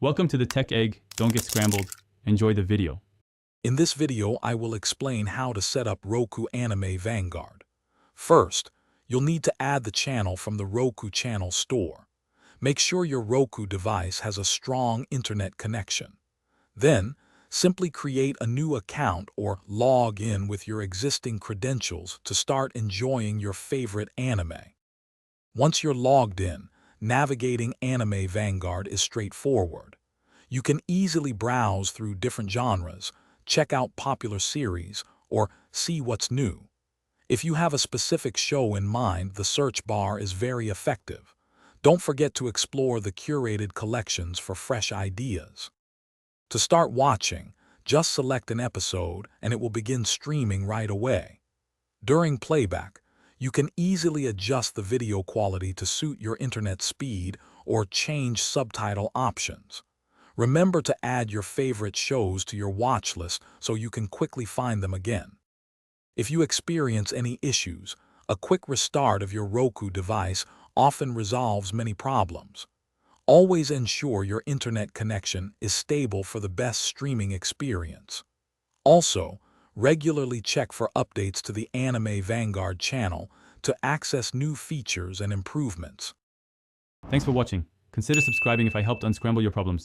Welcome to the Tech Egg. Don't get scrambled. Enjoy the video. In this video, I will explain how to set up Roku Anime Vanguard. First, you'll need to add the channel from the Roku channel store. Make sure your Roku device has a strong internet connection. Then, simply create a new account or log in with your existing credentials to start enjoying your favorite anime. Once you're logged in, navigating Anime Vanguard is straightforward. You can easily browse through different genres, check out popular series, or see what's new. If you have a specific show in mind, the search bar is very effective. Don't forget to explore the curated collections for fresh ideas. To start watching, just select an episode and it will begin streaming right away. During playback, you can easily adjust the video quality to suit your internet speed or change subtitle options. Remember to add your favorite shows to your watch list so you can quickly find them again. If you experience any issues, a quick restart of your Roku device often resolves many problems. Always ensure your internet connection is stable for the best streaming experience. Also, regularly check for updates to the Anime Vanguard channel to access new features and improvements. Thanks for watching. Consider subscribing if I helped unscramble your problems.